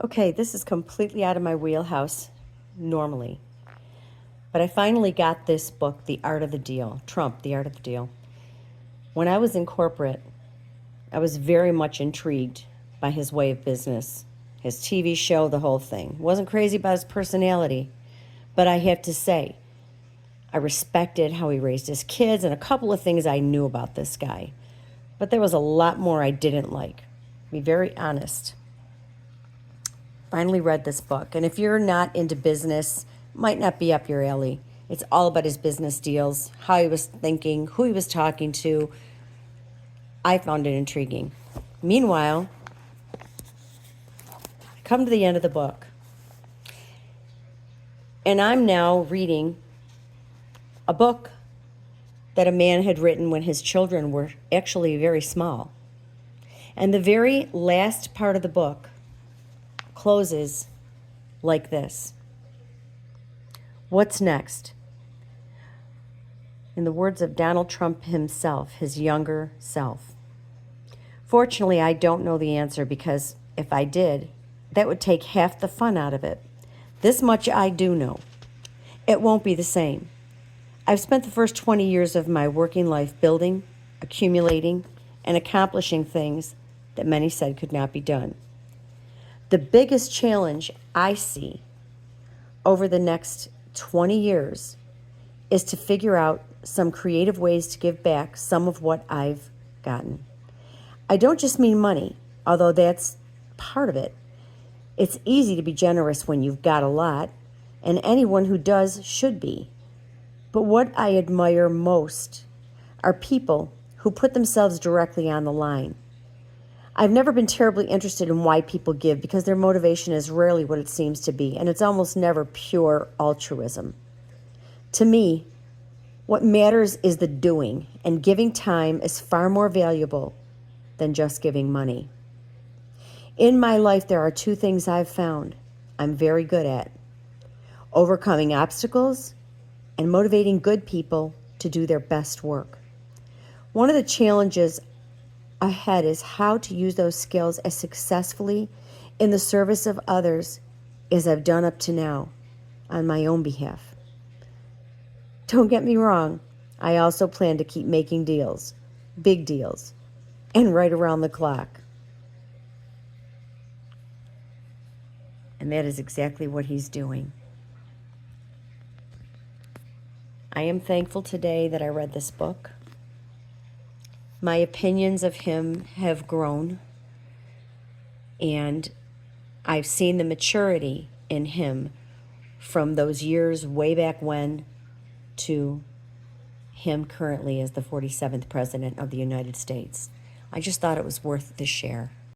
Okay, this is completely out of my wheelhouse normally. But I finally got this book, The Art of the Deal, Trump, The Art of the Deal. When I was in corporate, I was very much intrigued by his way of business, his TV show, the whole thing. Wasn't crazy about his personality, but I have to say, I respected how he raised his kids and a couple of things I knew about this guy. But there was a lot more I didn't like. To be very honest. Finally read this book. And if you're not into business, might not be up your alley. It's all about his business deals, how he was thinking, who he was talking to. I found it intriguing. Meanwhile, I come to the end of the book. And I'm now reading a book that a man had written when his children were actually very small. And the very last part of the book closes like this. What's next? In the words of Donald Trump himself, his younger self. Fortunately, I don't know the answer because if I did, that would take half the fun out of it. This much I do know. It won't be the same. I've spent the first 20 years of my working life building, accumulating, and accomplishing things that many said could not be done. The biggest challenge I see over the next 20 years is to figure out some creative ways to give back some of what I've gotten. I don't just mean money, although that's part of it. It's easy to be generous when you've got a lot, and anyone who does should be. But what I admire most are people who put themselves directly on the line. I've never been terribly interested in why people give because their motivation is rarely what it seems to be, and it's almost never pure altruism. To me, what matters is the doing, and giving time is far more valuable than just giving money. In my life, there are two things I've found I'm very good at: overcoming obstacles and motivating good people to do their best work. One of the challenges ahead is how to use those skills as successfully in the service of others as I've done up to now on my own behalf. Don't get me wrong, I also plan to keep making deals, big deals, and right around the clock. And that is exactly what he's doing. I am thankful today that I read this book. My opinions of him have grown, and I've seen the maturity in him from those years way back when to him currently as the 47th President of the United States. I just thought it was worth the share.